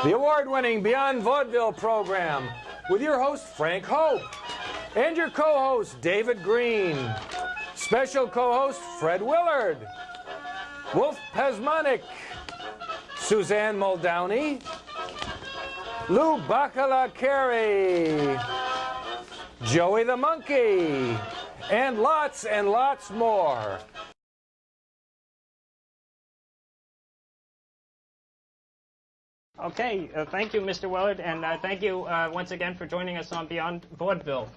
The award-winning Beyond Vaudeville program with your host, Frank Hope, and your co-host, David Green. Special co-host, Fred Willard, Wolf Pasmanik, Suzanne Muldowney, Lou Baccala Cary, Joey the Monkey, and lots more. Okay, thank you, Mr. Willard, and thank you once again for joining us on Beyond Vaudeville.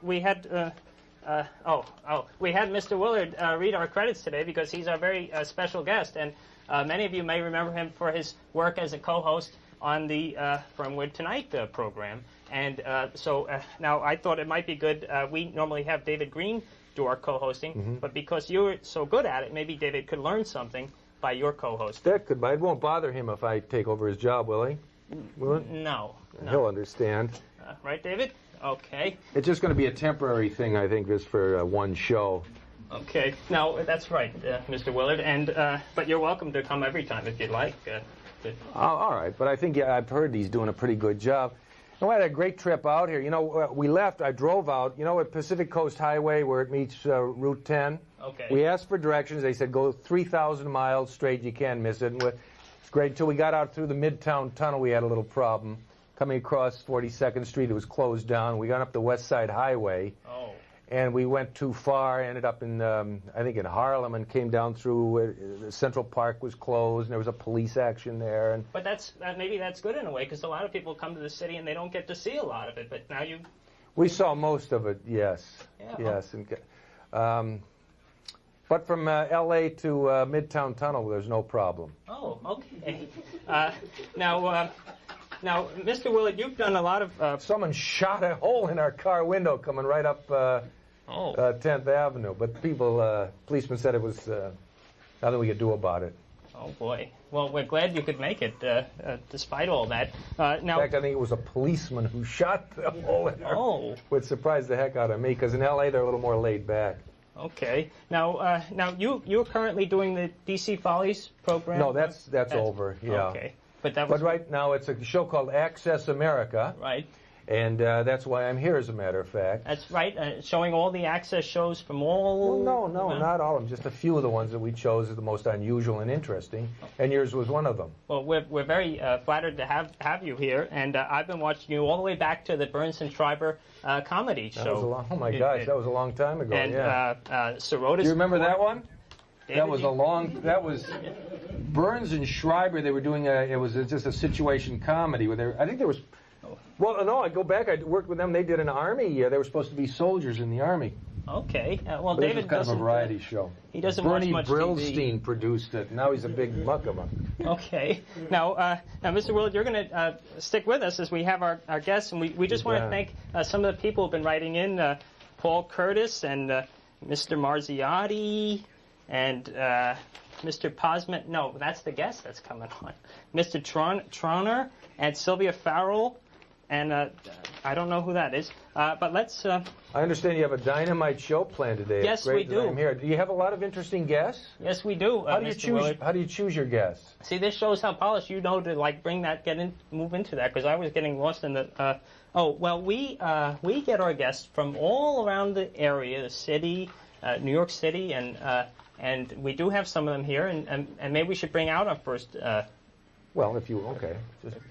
We had Mr. Willard read our credits today because he's our very special guest, and many of you may remember him for his work as a co-host on the Fernwood Tonight program. And now I thought it might be good. We normally have David Green do our co-hosting, but because you're so good at it, maybe David could learn something by your co-host. That could, but it won't bother him if I take over his job, will he? Will it? No. He'll understand. Right, David? Okay. It's just going to be a temporary thing, I think, just for one show. Okay. Now, that's right, Mr. Willard, and but you're welcome to come every time if you'd like. All right, but I think I've heard he's doing a pretty good job. And we had a great trip out here. You know, we left, I drove out, you know, at Pacific Coast Highway where it meets Route 10. Okay. We asked for directions. They said, go 3,000 miles straight. You can't miss it. And it's great. Until we got out through the Midtown Tunnel, we had a little problem. Coming across 42nd Street, it was closed down. We got up the West Side Highway. Oh. And we went too far, ended up in, I think, in Harlem, and came down through, Central Park was closed, and there was a police action there. And but maybe that's good in a way, because a lot of people come to the city and they don't get to see a lot of it. But now you... We saw most of it, yes. Yeah. Yes. But from L.A. to Midtown Tunnel, there's no problem. Oh, okay. Now, Mr. Willard, you've done a lot of... Someone shot a hole in our car window coming right up 10th Avenue. But policemen said it was nothing we could do about it. Oh, boy. Well, we're glad you could make it, despite all that. Now, in fact, I think it was a policeman who shot the hole in our... Which surprised the heck out of me, because in L.A. they're a little more laid back. Okay. Now, you're currently doing the DC Follies program? No, that's over, yeah. Okay. But right now it's a show called Access America. Right. And that's why I'm here, as a matter of fact. That's right, showing all the Access shows from all... Well, no, not all of them. Just a few of the ones that we chose as the most unusual and interesting, and yours was one of them. Well, we're very flattered to have you here, and I've been watching you all the way back to the Burns and Schreiber comedy show. Oh my gosh, that was a long time ago. And Sorotis. Do you remember that one? That was Burns and Schreiber. They were doing it was just a situation comedy where I think there was. Well, no, I go back. I worked with them. They did an army. They were supposed to be soldiers in the army. Okay. Well, but David it was kind of a variety show. He doesn't watch much TV. Bernie Brillstein produced it. Now he's a big muckamuck. Okay. Now, Mr. Willard, you're going to stick with us as we have our guests, and we just want to thank some of the people who have been writing in, Paul Curtis and Mr. Marziotti and Mr. Pasmanik. No, that's the guest that's coming on. Mr. Troner and Sylvia Farrell. And I don't know who that is, but let's... I understand you have a dynamite show planned today. Yes, we do. I'm here. Do you have a lot of interesting guests? Yes, we do. How do you choose your guests? See, this shows how polished you know to move into that, because I was getting lost in the... we get our guests from all around the area, the city, New York City, and we do have some of them here, and maybe we should bring out our first... Well, just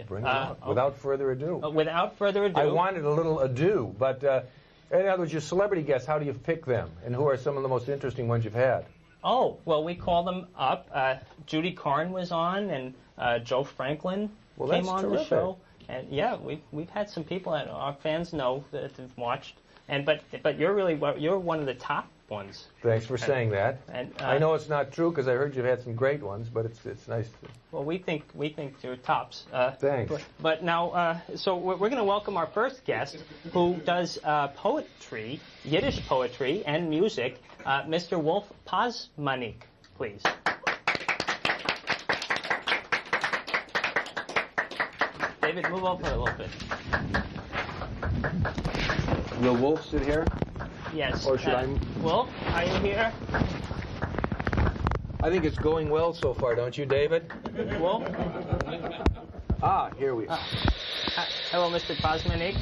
bring it out. Without further ado. Without further ado. I wanted a little ado, but in other words, your celebrity guests, how do you pick them? And who are some of the most interesting ones you've had? Oh, well, we call them up. Judy Carn was on, and Joe Franklin came on the show. And yeah, we've had some people that our fans know that have watched. But you're one of the top ones. Thanks for saying that. And I know it's not true because I heard you've had some great ones, but it's nice to... Well, we think you're tops. Thanks. But now, so we're going to welcome our first guest, who does poetry, Yiddish poetry and music, Mr. Wolf Pasmanik, please. David, move over a little bit. Will Wolf sit here? Yes. Or should I? Wolf, are you here? I think it's going well so far, don't you, David? Wolf? Here we are. Hello, Mr. Pasmanik.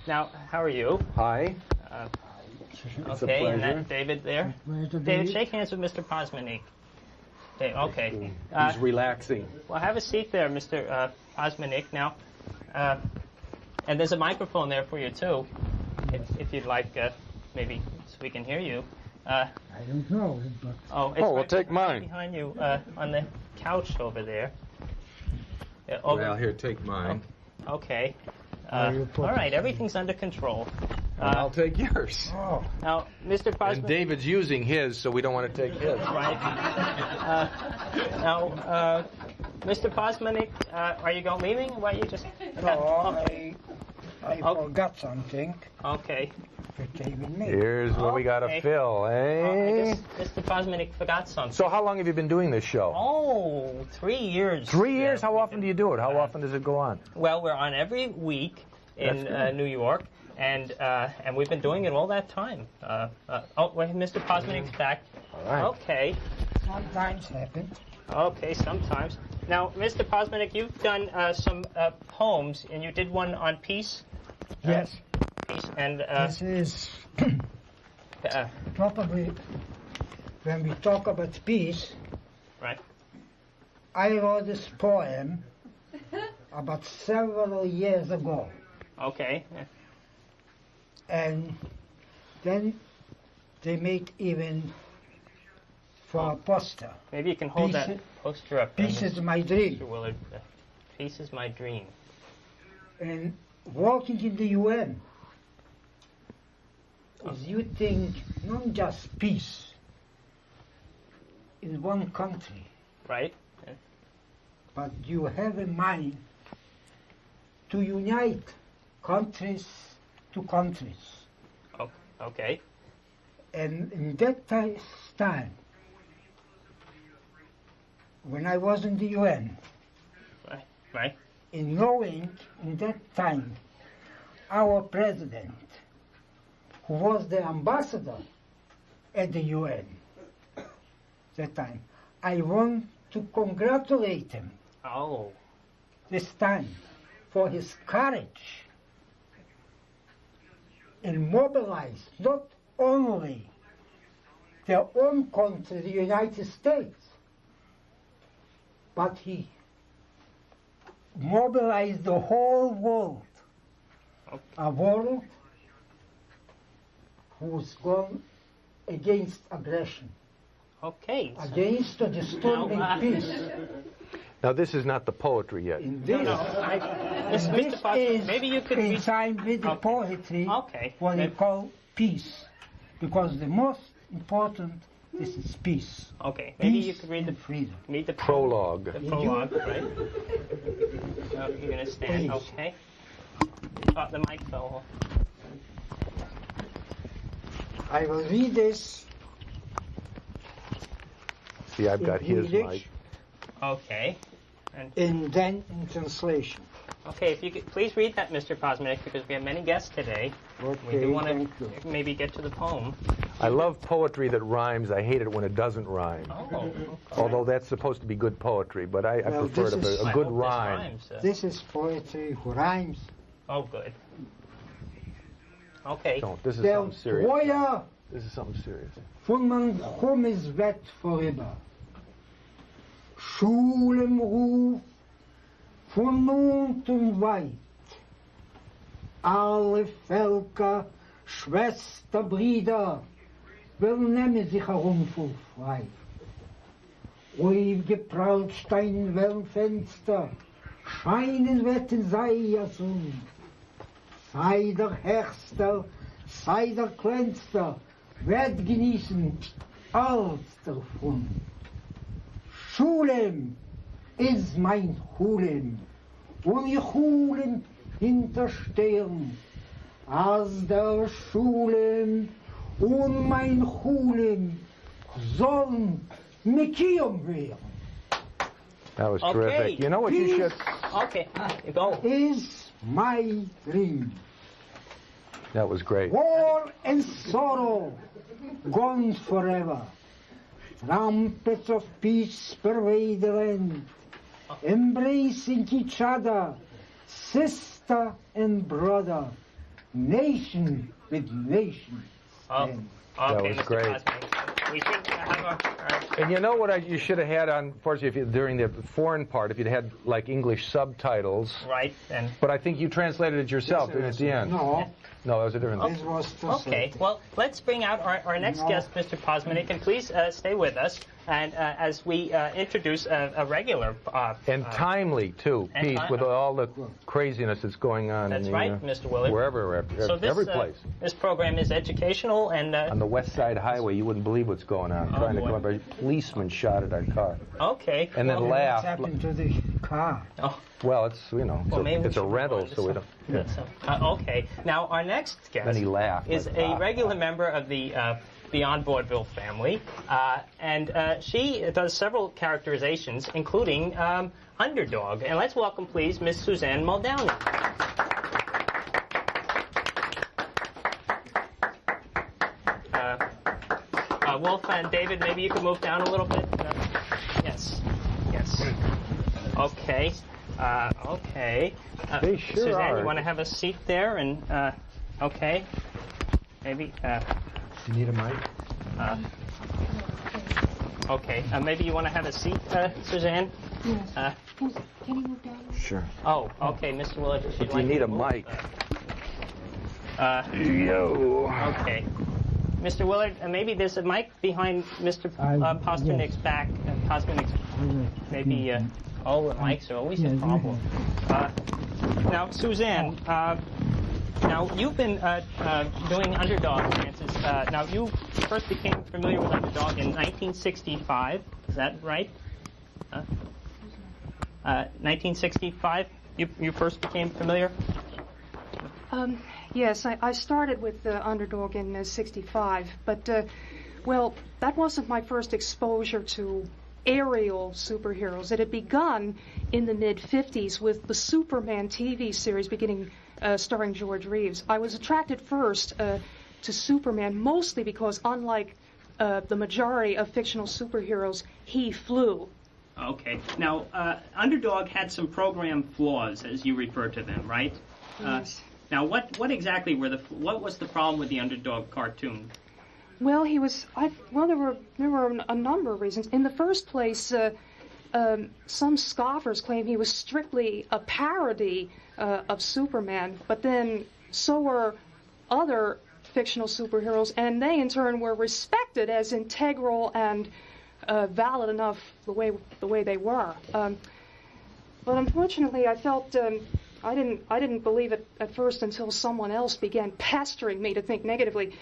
Now, how are you? Hi. Okay, pleasure. and that David there. David, shake hands with Mr. Pasmanik. Okay. He's relaxing. Well, have a seat there, Mr. Pasmanik. Now, and there's a microphone there for you too, if you'd like, maybe so we can hear you. I don't know, but It's well, right take mine. behind you on the couch over there. Well, here, take mine. Okay. you put All right, it- everything's under control. And I'll take yours. Oh, Now, Mr. And Pasmanik. David's using his, so we don't want to take his. Right. Now, Mr. Pasmanik, are you leaving? Why you just? no, Okay. I Okay. forgot something Okay. to take with me. Here's what we got to Okay. fill, I eh? guess Mr. Pasmanik forgot something. So how long have you been doing this show? Oh, 3 years. 3 years? Yeah, How often do you do it? How often does it go on? Well, we're on every week in New York, and we've been doing it all that time. Wait, Mr. Pasmanik's back. All right. Okay. Sometimes happens. Okay, sometimes. Now, Mr. Pasmanik, you've done some poems, and you did one on peace. Yes, Peace, and this is probably when we talk about peace. right. I wrote this poem about several years ago, Okay. and then they made even for a poster. Maybe you can hold Peace- that poster up. Peace is my dream. Mr. Willard. Peace is my dream. And working in the UN is you think not just peace in one country, Right? but you have in mind to unite countries to countries. Okay. And in that time, when I was in the UN, Right. in knowing in that time our president, who was the ambassador at the UN that time, I want to congratulate him Oh. this time for his courage and mobilize not only their own country, the United States, but he mobilized the whole world. Okay. A world who's gone against aggression, Okay. against the disturbing Now, peace. Now, this is not the poetry yet. In this, This, this Mr. Pasmanik, is maybe you could in read. time with the Okay. poetry, Okay. what they Maybe- call peace, because the most important this is peace. Okay. Maybe you Peace could read the and freedom. Prologue. The prologue, right? You're gonna stand. Please. Okay. The mic fell off. I will read this See, I've got in his Yiddish Okay. mic. and then in translation. Okay. If you could please read that, Mr. Pasmanik, because we have many guests today. We Okay, do want thank to you. maybe get to the poem. I love poetry that rhymes. I hate it when it doesn't rhyme. Oh. Okay. Although that's supposed to be good poetry, but I Well, prefer this is- a I good hope this rhyme. rhymes, This is poetry who rhymes. Oh, good. Okay. Don't. This is Der something serious. Treuer This is something serious. von man Chummes Wett vorüber. Schulem Ruf von Mond und weit. Alle Völker, Schwester, Brüder, will nehmen sich herumfuhr frei. Ruhig geprallt Stein Wellenfenster, scheinen wetten sei ja Sonn. Sei der Herrster, sei der Kleinster, werd genießen alles davon. Schulem ist mein Hulem, und ich Hulem hinterstehen, als der Schulem und mein Hulem sollen Mekium werden. That was Okay. terrific. You know what you should... Okay. Go. Is my dream. That was great. War and sorrow gone forever. Trumpets of peace pervade the land. embracing each other, sister and brother, nation with nation. Okay, That was Mr. great. Pasmanik. We should have our And you know what you should have had, unfortunately, during the foreign part, if you'd had like English subtitles. right, and But I think you translated it yourself at the end. No, No, that was a different thing. this was too okay. sad. Well, let's bring out our next No. guest, Mr. Pasmanik, and please stay with us. And as we introduce a regular And timely, too, and Pete, with all the craziness that's going on. That's in the, right, Mr. Willard. Wherever, So this, every place. This program is educational and On the West Side Highway, you wouldn't believe what's going on. Trying to boy. come up, a policeman shot at our car. okay. And then What laughed. happened to the car? Oh, Well, it's, you know, well, maybe it's a we should rental, go on to so we some- don't. so, okay. Now our next guest Then he laughed. is like, a regular member of the Beyond Vaudeville family, and she does several characterizations, including Underdog. And let's welcome, please, Miss Suzanne Muldowney. Wolf and David, maybe you could move down a little bit. Yes. Yes. Okay. Okay. They sure Suzanne, are. you want to have a seat there? And okay. Maybe. You need a mic? Okay. Maybe you want to have a seat, Suzanne? Yes. Can you move down? Sure. Oh, okay, Mr. Willard. If If you need a mic. Yo. Okay. Mr. Willard, maybe there's a mic behind Mr. Pasmanik's back. Pasmanik's maybe. Oh, mics are always a problem. Now, Suzanne, now you've been doing Underdog dances. Now you first became familiar with Underdog in 1965. Is that right? 1965. You first became familiar. Yes, I started with Underdog in '65, but well, that wasn't my first exposure to aerial superheroes. It had begun in the mid-'50s with the Superman TV series beginning starring George Reeves. I was attracted first to Superman mostly because, unlike the majority of fictional superheroes, he flew. Okay. Now, Underdog had some program flaws, as you refer to them, right? Yes. Now, what exactly what was the problem with the Underdog cartoon? Well, there were a number of reasons. In the first place, some scoffers claim he was strictly a parody of Superman, but then so were other fictional superheroes, and they in turn were respected as integral and valid enough the way they were. But unfortunately, I felt I didn't believe it at first until someone else began pestering me to think negatively.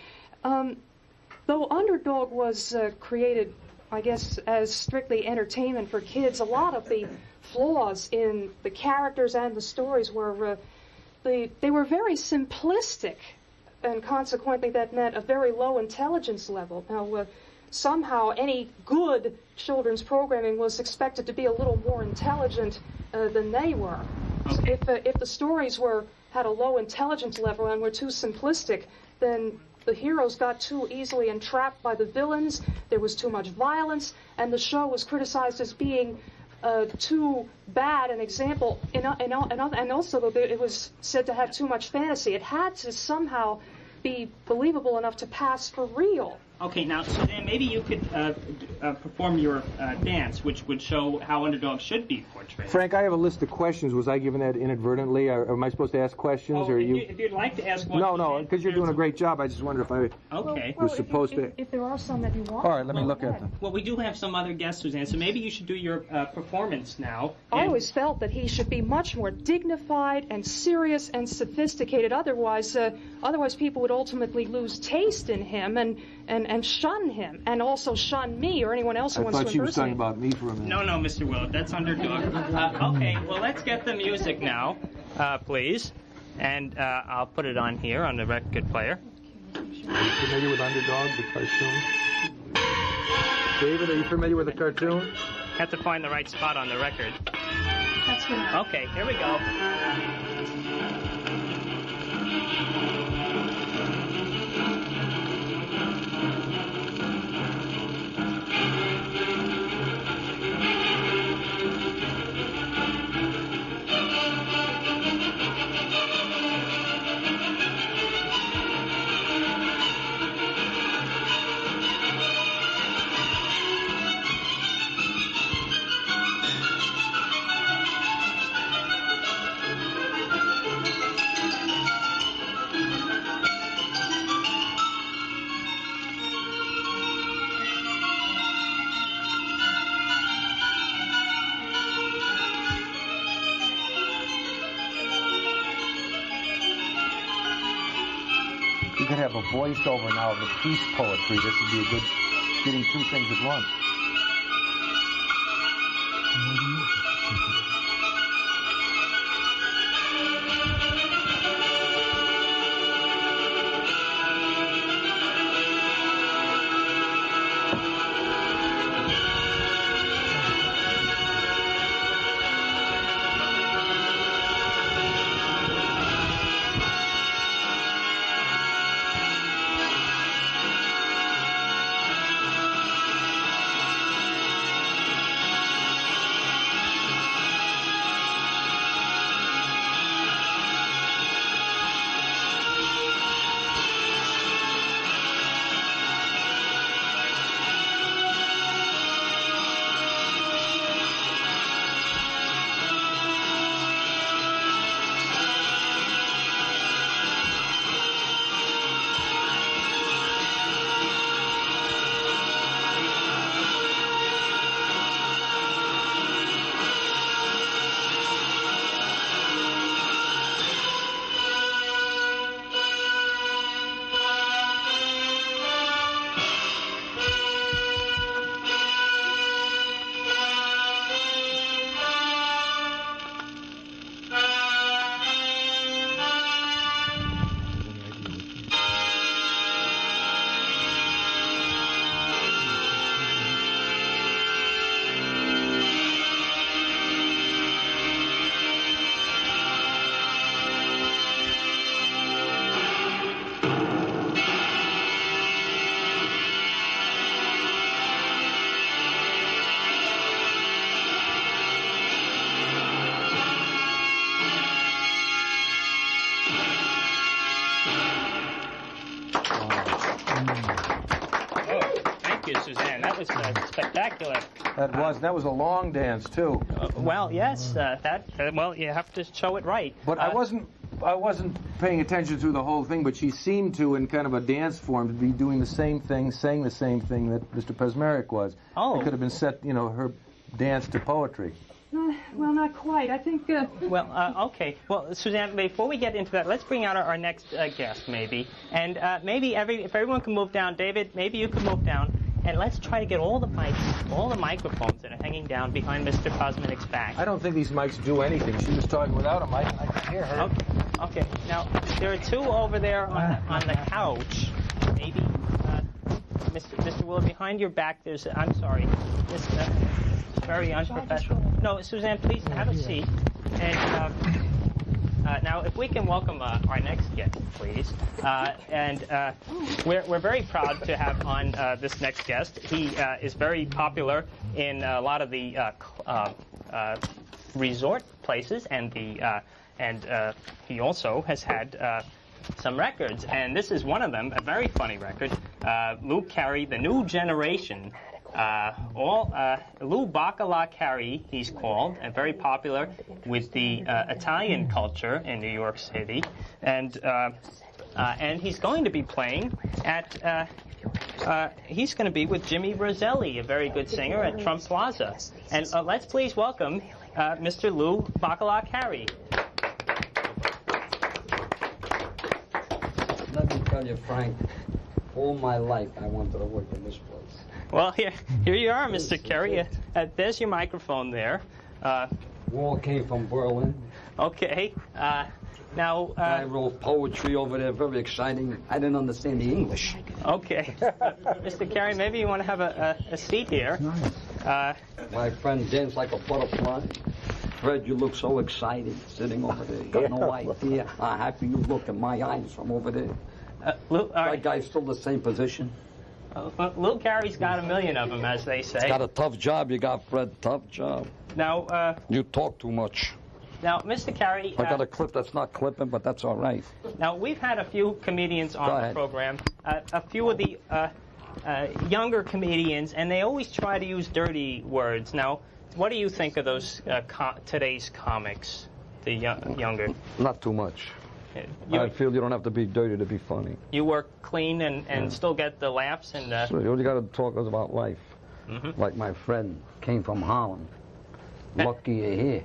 Though Underdog was created, I guess, as strictly entertainment for kids, a lot of the flaws in the characters and the stories were they were very simplistic, and consequently that meant a very low intelligence level. Now, somehow any good children's programming was expected to be a little more intelligent than they were. Okay. If the stories had a low intelligence level and were too simplistic, then the heroes got too easily entrapped by the villains, there was too much violence, and the show was criticized as being too bad an example, and also it was said to have too much fantasy. It had to somehow be believable enough to pass for real. Okay, now, so then maybe you could perform your dance, which would show how Underdog should be portrayed. Frank, I have a list of questions. Was I given that inadvertently? Or am I supposed to ask questions? Oh, or if, you? if you'd like to ask one. No, because you're doing a great job. I just wondered if I Okay. was supposed to. If there are some that you want. All right, let me look at them. Well, we do have some other guests, Suzanne, so maybe you should do your performance now. I And- always felt that he should be much more dignified and serious and sophisticated. Otherwise people would ultimately lose taste in him and shun him, and also shun me or anyone else who I wants to thought she was talking impersonate. about me for a minute. No, Mr. Willard, that's Underdog. Okay, well, let's get the music now, please. And I'll put it on here on the record player. Are you familiar with Underdog, the cartoon? David, are you familiar with the cartoon? Have to find the right spot on the record. That's good. Okay, here we go. We could have a voiceover now of the peace poetry. This would be a good, getting two things at once. Suzanne. That was spectacular. That was a long dance too. Well, yes, well, you have to show it right. But I wasn't paying attention through the whole thing, but she seemed to, in kind of a dance form, to be doing the same thing, saying the same thing that Mr. Pasmanik was. Oh. It could have been set, her dance to poetry. Well, not quite. I think... Well, okay. Well, Suzanne, before we get into that, let's bring out our next guest, maybe. And maybe if everyone can move down. David, maybe you can move down. And let's try to get all the mics, all the microphones that are hanging down behind Mr. Pasmanik's back. I don't think these mics do anything. She was talking without a mic, and I can hear her. Okay. Now, there are two over there on the couch. Maybe, Mr. Willard, behind your back, there's... I'm sorry. This very unprofessional. No, Suzanne, please have a seat. And now, if we can welcome our next guest, please. We're very proud to have on this next guest. He is very popular in a lot of the resort places, and he also has had some records. And this is one of them, a very funny record. Lou Cary, The New Generation. Lou Baccala Cary, he's called, and very popular with the Italian culture in New York City, and he's going to be playing at. He's going to be with Jimmy Roselli, a very good singer, at Trump Plaza, and let's please welcome Mr. Lou Baccala Cary. Let me tell you, Frank, all my life I wanted to work in this place. Well, here you are, Mr. Cary. There's your microphone there. We all came from Berlin. Okay. Now... I wrote poetry over there, very exciting. I didn't understand the English. Okay. Mr. Cary, maybe you want to have a seat here. My friend danced like a butterfly. Fred, you look so excited sitting over there. You got no idea how happy you look in my eyes from over there. That guy's still the same position. Lou Cary's got a million of them, as they say. He's got a tough job, you got, Fred. Tough job. Now, you talk too much. Now, Mr. Cary... I got a clip that's not clipping, but that's all right. Now, we've had a few comedians on the program. A few of the younger comedians, and they always try to use dirty words. Now, what do you think of those today's comics, the younger? Not too much. I feel you don't have to be dirty to be funny. You work clean and still get the laughs and... So you got to talk about life. Like my friend came from Holland. Lucky you're here.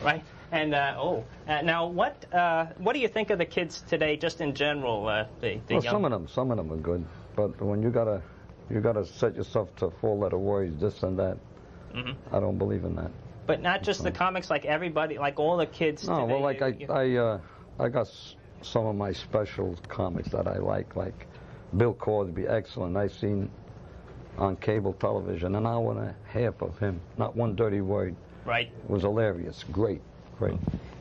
Right. Now what do you think of the kids today, just in general? The Well, young... some of them are good, but when you gotta set yourself to 4-letter words, this and that. I don't believe in that. But not just the comics, like everybody, like all the kids No, today. well, like I got some of my special comics that I like Bill Cosby, excellent. I seen on cable television an hour and a half of him, not one dirty word. Right. It was hilarious, great.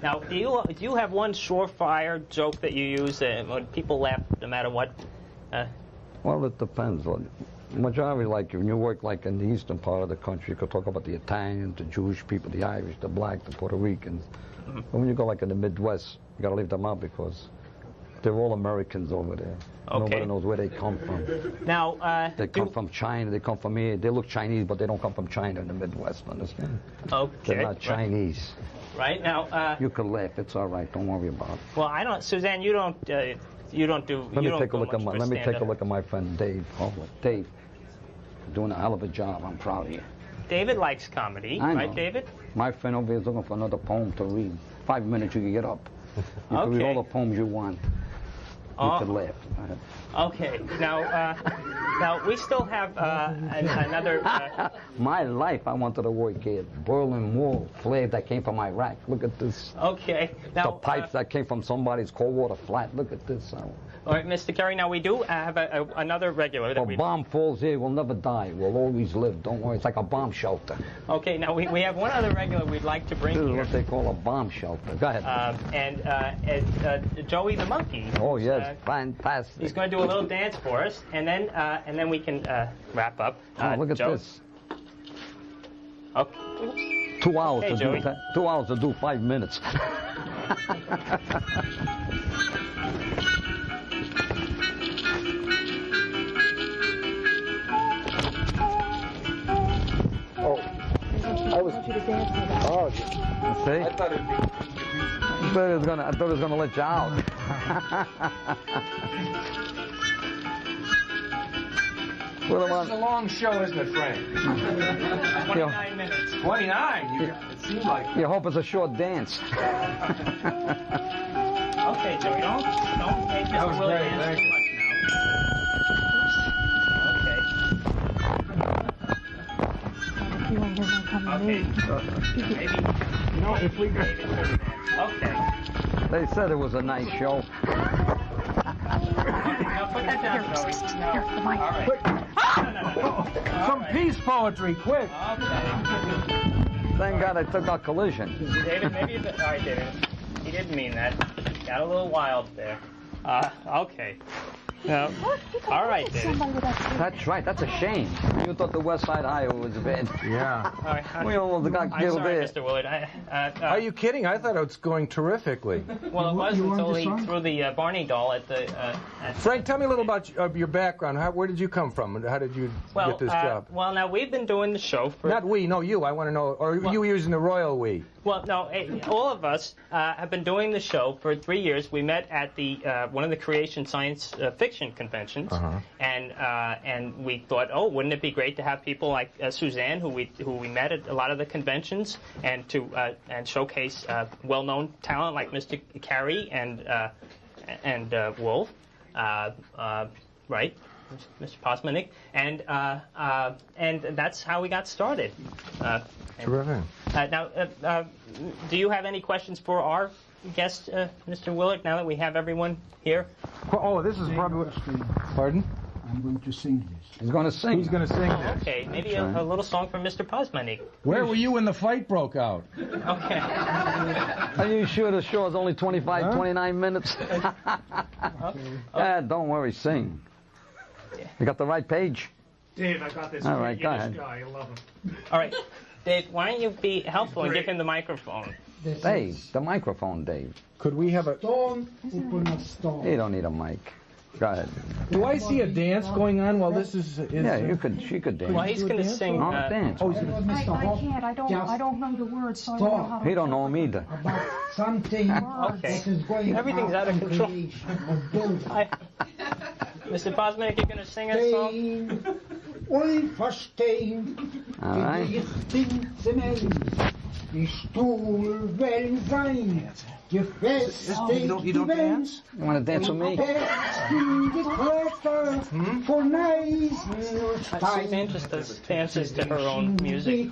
Now, do you have one surefire joke that you use when people laugh no matter what? Well, it depends. Majority, like when you work like in the eastern part of the country, you could talk about the Italians, the Jewish people, the Irish, the black, the Puerto Ricans. But when you go like in the Midwest, you got to leave them out because they're all Americans over there. Okay. Nobody knows where they come from. Now, they come from China. They come from here. They look Chinese, but they don't come from China in the Midwest. Understand? Okay. They're not Chinese. Right now. You can laugh. It's all right. Don't worry about it. Well, I don't. Suzanne, you don't. You don't do. Let me take a look at my friend Dave. Dave, doing a hell of a job. I'm proud of you. David likes comedy, right, David? My friend over here is looking for another poem to read. 5 minutes, you can get up. You can read all the poems you want. You can laugh. Okay. Now we still have another. My life, I wanted to work here. Berlin Wall flag that came from Iraq. Look at this. Okay. Now the pipes that came from somebody's cold water flat. Look at this. All right, Mr. Cary. Now we do have another regular that a bomb falls here, we'll never die. We'll always live. Don't worry. It's like a bomb shelter. Okay. Now we have one other regular we'd like to bring here. This is what they call a bomb shelter. Go ahead. And Joey the monkey. Oh yes, fantastic. He's going to do a little dance for us, and then we can wrap up. Look at Joe. this. Okay. 2 hours hey, to Joey. do 2 hours to do 5 minutes. See? I thought it was gonna let you out. Well, this is a long show, isn't it, Frank? 29 minutes. 29? It seemed like. You hope it's a short dance. Okay, Joey, don't make Mr. Willard dance too much now. Okay. Maybe. No, if we go. Okay. They said it was a nice show. Now put that down, Joey. Here, the mic. All right. No. Some peace poetry, quick. Okay. Thank God I took our collision. David, maybe all right, David. He didn't mean that. Got a little wild there. Okay. No. All right, David. That's right. That's a shame. You thought the West Side Highway was bad. Yeah. All right. We almost got killed I'm sorry, there. Mr. Willard. Are you kidding? I thought it was going terrifically. Well, it was until he threw the Barney doll at the. Frank, tell me a little about your background. Where did you come from, and how did you get this job? Well, now we've been doing the show for. Not we, no, you. I want to know. Or you using the royal we? Well, no, all of us have been doing the show for 3 years. We met at the one of the Creation Science Fiction conventions, and we thought, oh, wouldn't it be great to have people like Suzanne, who we met at a lot of the conventions, and to and showcase well-known talent like Mr. Cary and Wolf, right? Mr. Pasmanik, and that's how we got started. Terrific. Now, do you have any questions for our guest, Mr. Willard, now that we have everyone here? Oh, this is probably... Pardon? I'm going to sing this. He's going to sing. He's going to sing this. Okay, maybe a little song from Mr. Pasmanik. Where were you when the fight broke out? Okay. Are you sure the show is only 29 minutes? Yeah, don't worry, sing. You got the right page? Dave, I got this. All right, go Yiddish ahead. guy. I love him. All right. Dave, why don't you be helpful and give him the microphone? Dave, the microphone, Dave. Could we have a... Stone upon a stone. You don't need a mic. Go ahead. Do I see a dance going on while this is... Yeah, she could dance. Well, he's going to sing... No, dance. Oh, he's gonna... I can't. I don't know the words, so I don't know how to... He don't know him either. About something Okay. that is going Everything's out of in control. creation of building. Mr. Pasmanik, you're going to sing a song? Stein, Unverstehen, All right. Gedichten Zemellen, Die Stuhl will sein, gefestigt You don't dance? You want to dance with me? for nice Suzanne just does dances to her own music.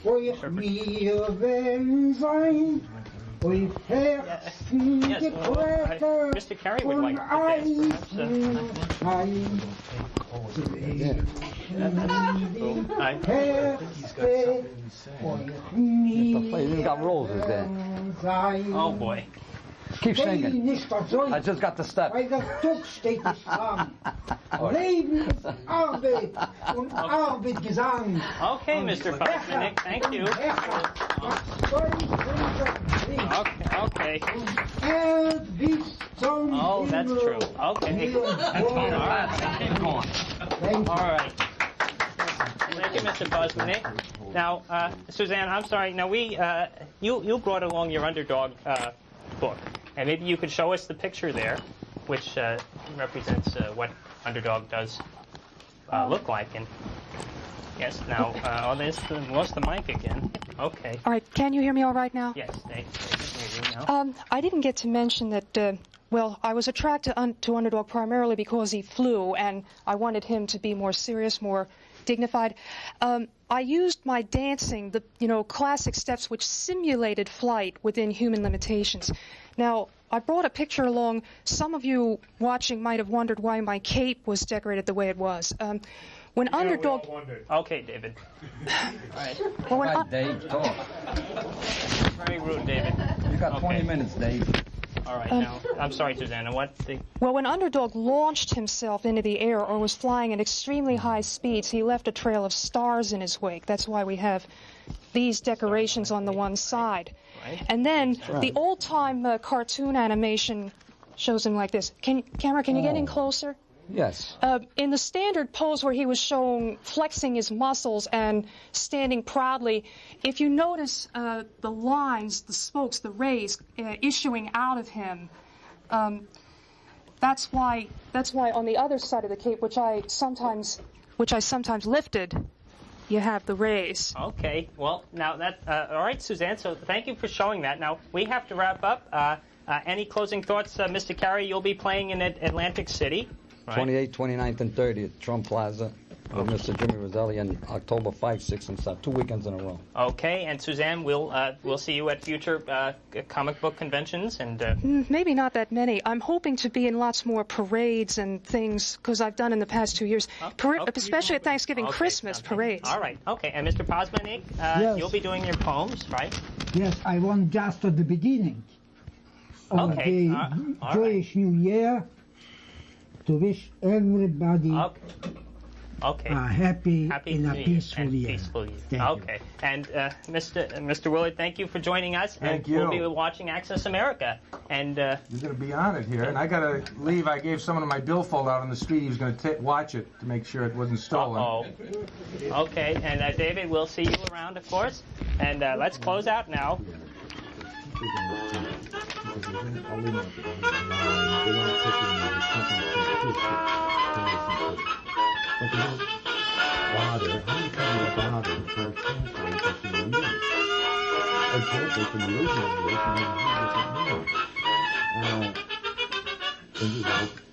Euch mir will sein, euch Herzen Yes, well, Mr. Cary would like to dance, You got roses there. Oh boy. Keep singing. I just got the step. Bei der Tuch steht es dran. Leben ist Arbeit und Arbeit Gesang. Okay, Mr. Pasmanik, thank you. Okay. Oh, that's true. Okay. All right. Thank you, Mr. Pasmanik. Now, Suzanne, I'm sorry. Now, you brought along your Underdog book, and maybe you could show us the picture there, which represents what Underdog does look like. And yes, now, lost the mic again. Okay. All right, can you hear me all right now? Yes, they can hear you now. I didn't get to mention that, well, I was attracted to Underdog primarily because he flew, and I wanted him to be more serious, more dignified. I used my dancing, the classic steps which simulated flight within human limitations. Now, I brought a picture along. Some of you watching might have wondered why my cape was decorated the way it was. When Underdog... Okay, David. All right. Well, Right, Dave, talk. Very rude, David. You got 20 Okay. minutes, Dave. All right, now, I'm sorry, Susanna, Well, when Underdog launched himself into the air or was flying at extremely high speeds, he left a trail of stars in his wake. That's why we have these decorations on the one side. Right. And then the old-time cartoon animation shows him like this. Camera, can you get in closer? Yes. In the standard pose where he was shown flexing his muscles and standing proudly, if you notice the lines, the spokes, the rays issuing out of him, that's why on the other side of the cape, which I sometimes lifted, you have the rays. Okay, well, now that, all right, Suzanne, so thank you for showing that. Now, we have to wrap up. Any closing thoughts, Mr. Cary? You'll be playing in Atlantic City. Right. 28th, 29th, and 30th, Trump Plaza with Mr. Jimmy Roselli, and October 5, 6, and 7, 2 weekends in a row. Okay, and Suzanne, we'll see you at future comic book conventions, and Maybe not that many. I'm hoping to be in lots more parades and things, because I've done in the past 2 years, especially at Thanksgiving, Christmas parades. All right, okay, and Mr. Pasmanik, Yes. you'll be doing your poems, right? Yes, I want just at the beginning of Okay, the all joyous New Year to wish everybody Okay. a happy and New a Year peaceful and year. Peaceful year. Thank you. Okay, and Mr. Willard, thank you for joining us. Thank and We'll you. be watching Access America, and You're going to be on it here, and I got to leave. I gave someone my billfold out on the street. He was going to watch it to make sure it wasn't stolen. Okay, and David, we'll see you around, of course. And let's close out now. And